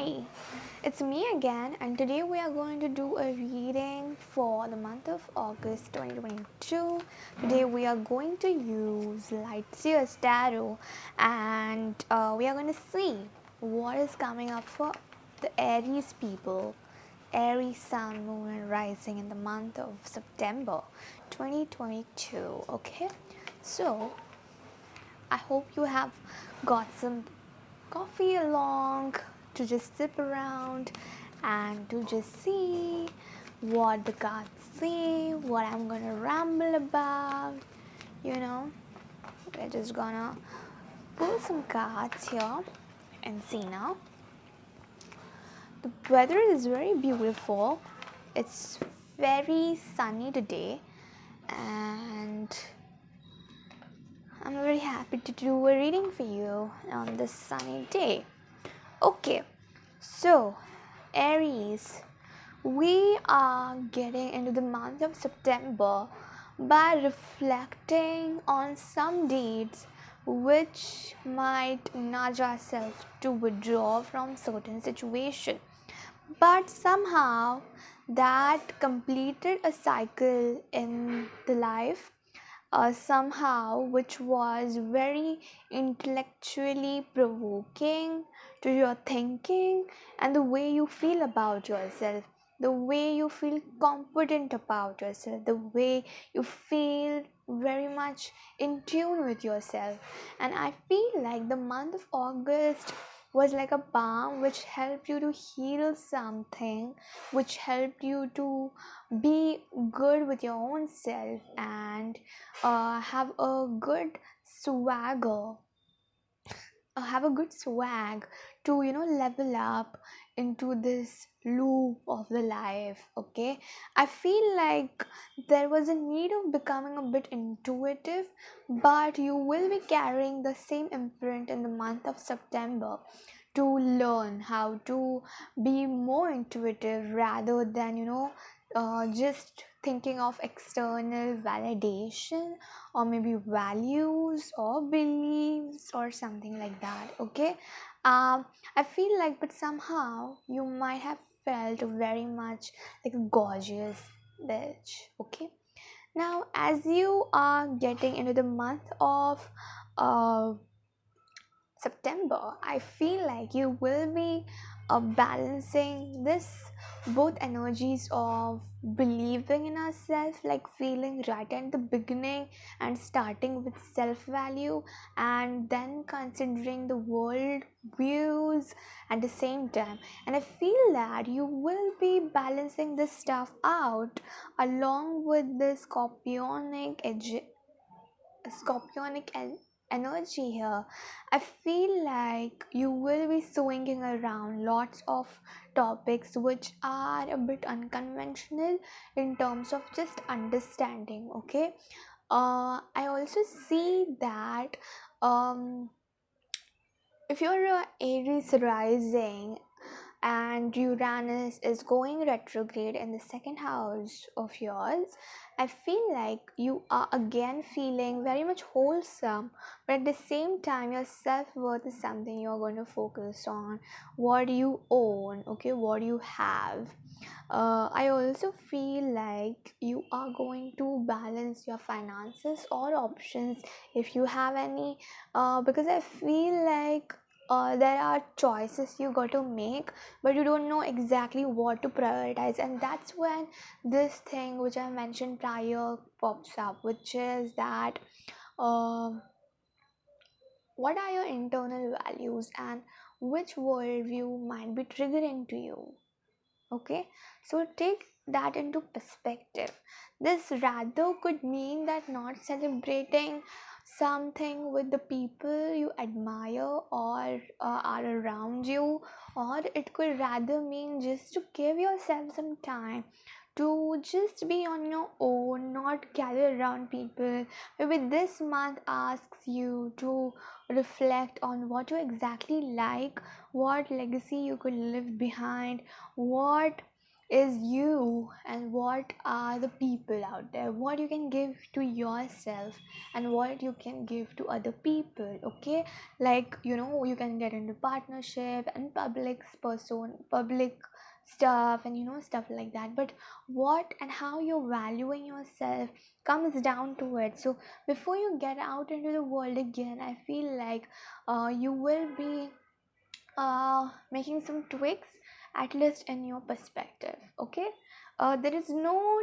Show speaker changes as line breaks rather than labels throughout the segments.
Hi, it's me again, and today we are going to do a reading for the month of August 2022. Today we are going to use Lightyear's Tarot, and we are going to see what is coming up for the Aries people, Aries Sun, Moon, and Rising in the month of September 2022. Okay, so I hope you have got some coffee along to just sip around and to just see what the cards say, what I'm gonna ramble about. You know, we're just gonna pull some cards here and see now. The weather is very beautiful. It's very sunny today, and I'm very happy to do a reading for you on this sunny day. Okay, so Aries, we are getting into the month of September by reflecting on some deeds which might nudge ourselves to withdraw from certain situation, but somehow that completed a cycle in the life, somehow which was very intellectually provoking to your thinking and the way you feel about yourself, the way you feel confident about yourself, the way you feel very much in tune with yourself. And I feel like the month of August was like a balm which helped you to heal something, which helped you to be good with your own self and have a good swagger, have a good swag to level up into this loop of the life. Okay, I feel like there was a need of becoming a bit intuitive, but you will be carrying the same imprint in the month of September to learn how to be more intuitive rather than just thinking of external validation or maybe values or beliefs or something like that. Okay, I feel like, but somehow you might have felt very much like a gorgeous bitch. Okay, now as you are getting into the month of uh, September, I feel like you will be balancing this both energies of believing in ourselves, like feeling right at the beginning and starting with self value, and then considering the world views at the same time. And I feel that you will be balancing this stuff out along with the scorpionic energy here. I feel like you will be swinging around lots of topics which are a bit unconventional in terms of just understanding. Okay, I also see that if you're a Aries rising and Uranus is going retrograde in the second house of yours, I feel like you are again feeling very much wholesome, but at the same time, your self worth is something you're going to focus on. What do you own? Okay, what do you have? I also feel like you are going to balance your finances or options if you have any, because I feel like there are choices you got to make, but you don't know exactly what to prioritize, and that's when this thing which I mentioned prior pops up, which is that uh, what are your internal values and which worldview might be triggering to you. Okay, so take that into perspective. This rather could mean that not celebrating something with the people you admire or are around you, or it could rather mean just to give yourself some time to just be on your own, not gather around people. Maybe this month asks you to reflect on what you exactly like, what legacy you could leave behind, what is you and what are the people out there, what you can give to yourself and what you can give to other people. Okay, like you can get into partnership and public stuff and stuff like that, but what and how you're valuing yourself comes down to it. So before you get out into the world again, I feel like you will be making some tweaks, at least in your perspective. Okay, there is no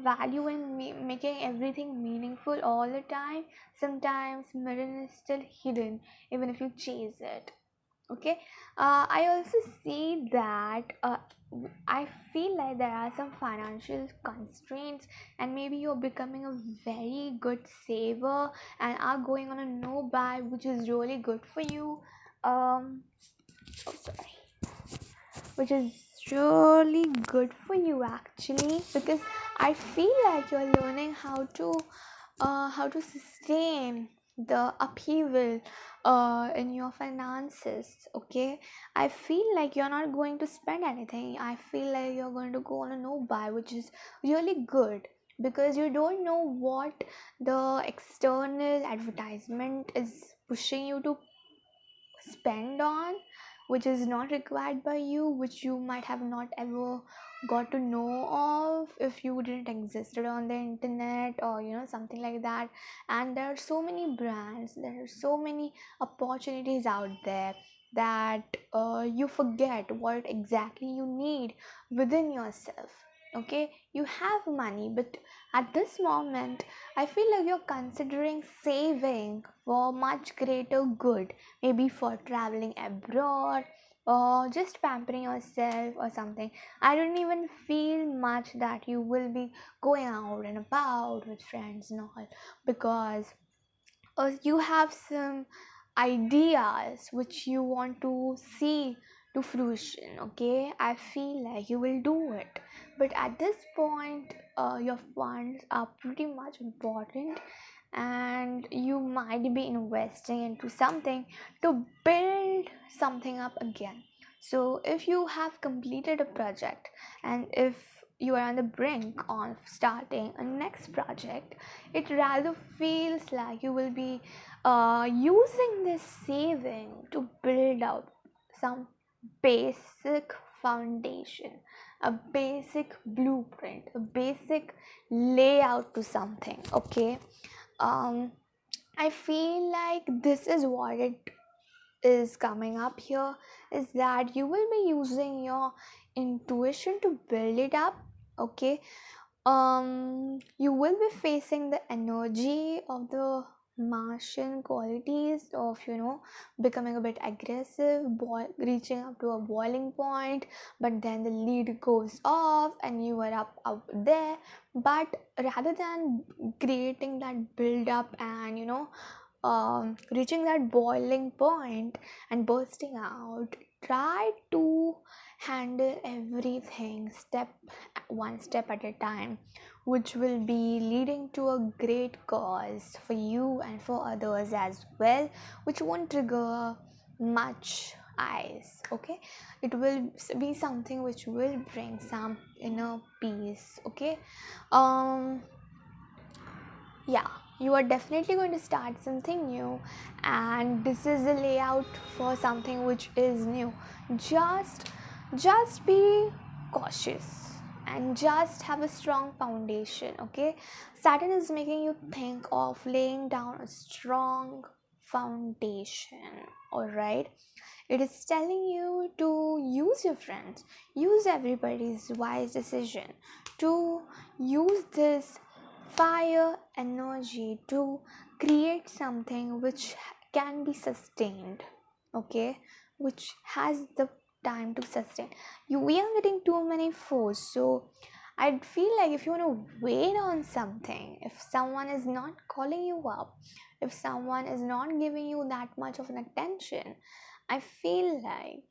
value in making everything meaningful all the time. Sometimes meaning is still hidden even if you chase it. Okay, I also see that I feel like there are some financial constraints, and maybe you're becoming a very good saver and are going on a no buy, which is really good for you. Oh, sorry, which is really good for you actually, because I feel like you're learning how to sustain the upheaval in your finances. Okay, I feel like you're not going to spend anything. I feel like you're going to go on a no buy, which is really good, because you don't know what the external advertisement is pushing you to spend on, which is not required by you, which you might have not ever got to know of if you didn't existed on the internet or something like that. And there are so many brands, there are so many opportunities out there that you forget what exactly you need within yourself. Okay, you have money, but at this moment I feel like you're considering saving for much greater good, maybe for traveling abroad or just pampering yourself or something. I don't even feel much that you will be going out and about with friends and all, because you have some ideas which you want to see to fruition. Okay, I feel like you will do it, but at this point your funds are pretty much important, and you might be investing into something to build something up again. So if you have completed a project, and if you are on the brink of starting a next project, it rather feels like you will be using this saving to build out some basic foundation, a basic blueprint, a basic layout to something. Okay, um I feel like this is what it is coming up here, is that you will be using your intuition to build it up. Okay, you will be facing the energy of the Martian qualities of becoming a bit aggressive, reaching up to a boiling point, but then the lead goes off and you are up there. But rather than creating that build up and reaching that boiling point and bursting out, try to handle everything one step at a time, which will be leading to a great cause for you and for others as well, which won't trigger much eyes. Okay, it will be something which will bring some inner peace. Okay, um yeah, you are definitely going to start something new, and this is a layout for something which is new. Just be cautious and just have a strong foundation. Okay, Saturn is making you think of laying down a strong foundation. All right, it is telling you to use your friends, use everybody's wise decision, to use this fire energy to create something which can be sustained. Okay, which has the time to sustain you. We are getting too many foes, so I feel like if you want to wait on something, if someone is not calling you up, if someone is not giving you that much of an attention, I feel like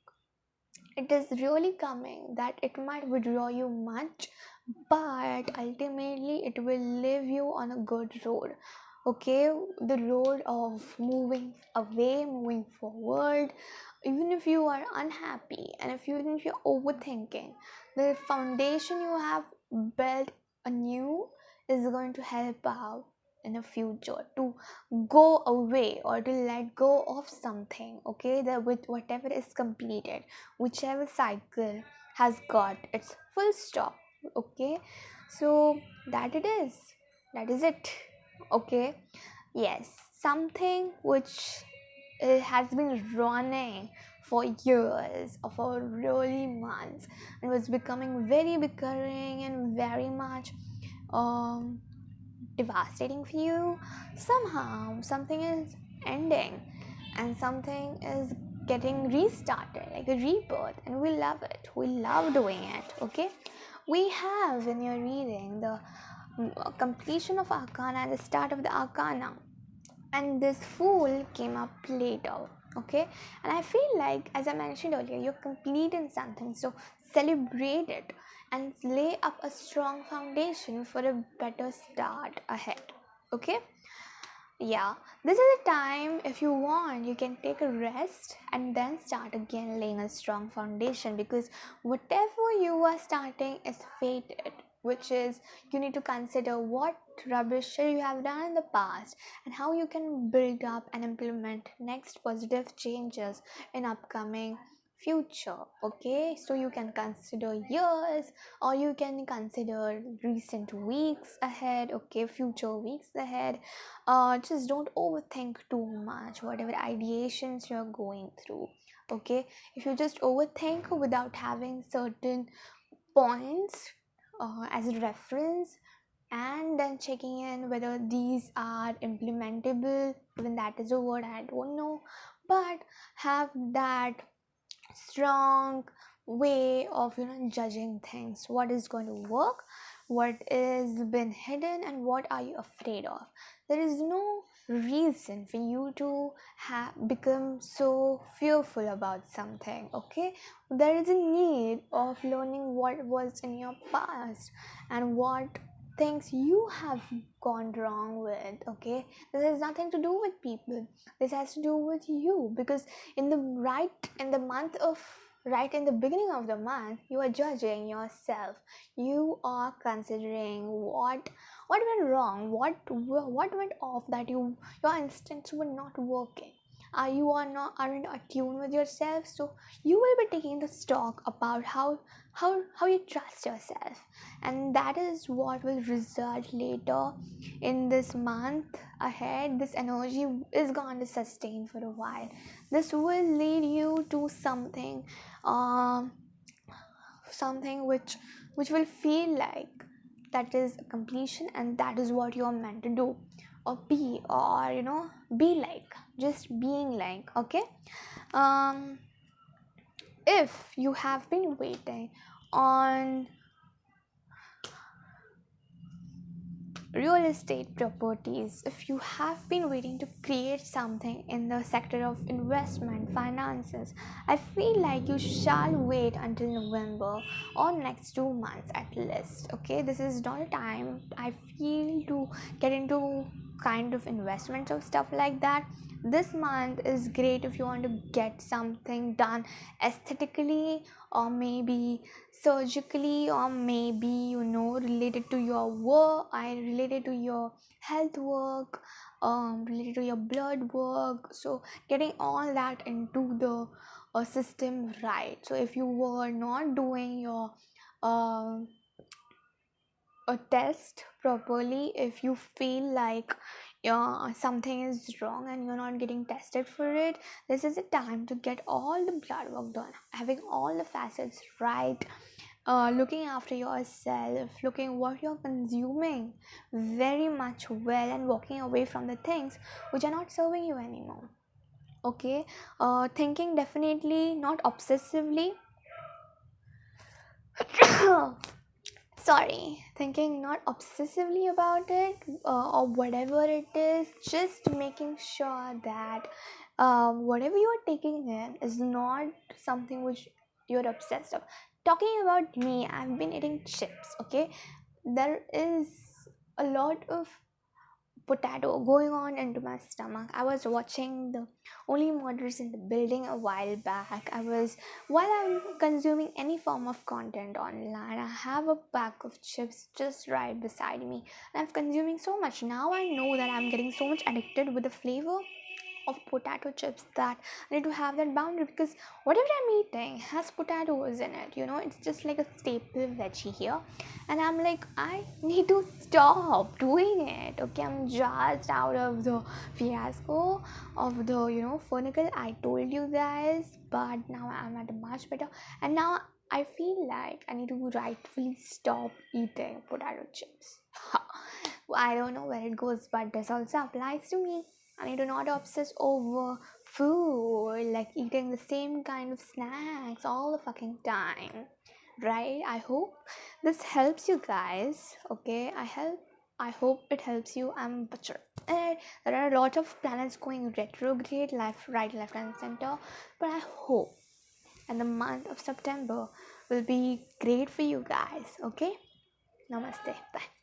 it is really coming that it might withdraw you much, but ultimately it will leave you on a good road. Okay, the road of moving away, moving forward, even if you are unhappy, and if you're overthinking, the foundation you have built anew is going to help out in the future to go away or to let go of something, okay, that with whatever is completed, whichever cycle has got its full stop, okay. So that is it, okay. Yes, something which has been running for years or for really months and was becoming very recurring and very much um, devastating for you. Somehow something is ending and something is getting restarted, like a rebirth, and we love it, we love doing it, okay. We have in your reading the completion of arcana and the start of the arcana, and this fool came up later, okay. And I feel like, as I mentioned earlier, you're complete in something, so celebrate it and lay up a strong foundation for a better start ahead, okay. Yeah, this is a time, if you want, you can take a rest and then start again laying a strong foundation, because whatever you are starting is fated, which is you need to consider what rubbish you have done in the past and how you can build up and implement next positive changes in upcoming future, okay. So you can consider years, or you can consider recent weeks ahead, okay, future weeks ahead. Just don't overthink too much whatever ideations you're going through, okay. If you just overthink without having certain points as a reference, and then checking in whether these are implementable, even that is a word I don't know, but have that strong way of judging things, what is going to work, what is been hidden, and what are you afraid of. There is no reason for you to become so fearful about something, okay. There is a need of learning what was in your past and what things you have gone wrong with, okay. This has nothing to do with people, this has to do with you, because in the month of right in the beginning of the month, you are judging yourself, you are considering what went wrong, what went off, that your instincts were not working, you aren't attuned with yourself. So you will be taking the stock about how you trust yourself, and that is what will result later in this month ahead. This energy is going to sustain for a while. This will lead you to um something which will feel like that is completion, and that is what you are meant to do, or be, or be like, just being like, okay. um if you have been waiting on real estate properties, if you have been waiting to create something in the sector of investment finances, I feel like you shall wait until November or next 2 months at least, okay. This is not a time, I feel, to get into kind of investments or stuff like that. This month is great if you want to get something done aesthetically, or maybe surgically, or maybe related to your work, I related to your health work, related to your blood work. So getting all that into the system, right. So if you were not doing your uh, a test properly, if you feel like something is wrong and you're not getting tested for it, this is a time to get all the blood work done, having all the facets right, looking after yourself, looking what you're consuming very much well, and walking away from the things which are not serving you anymore, okay. Thinking definitely not obsessively sorry, thinking not obsessively about it, or whatever it is, just making sure that whatever you are taking in is not something which you're obsessed of. Talking about me, I've been eating chips, okay. There is a lot of potato going on into my stomach. I was watching the Only Murders in the Building a while back. While I'm consuming any form of content online, I have a pack of chips just right beside me. And I'm consuming so much. Now I know that I'm getting so much addicted with the flavor of potato chips that I need to have that boundary, because whatever I'm eating has potatoes in it. It's just like a staple veggie here, and I'm like, I need to stop doing it. Okay, I'm just out of the fiasco of the furnicle I told you guys, but now I'm at a much better, and now I feel like I need to rightfully stop eating potato chips. I don't know where it goes, but this also applies to me. I need to not obsess over food, like eating the same kind of snacks all the fucking time. Right? I hope this helps you guys. Okay, I hope it helps you. I'm butcher. There are a lot of planets going retrograde, left, right, left, and center. But I hope, and the month of September will be great for you guys. Okay, namaste. Bye.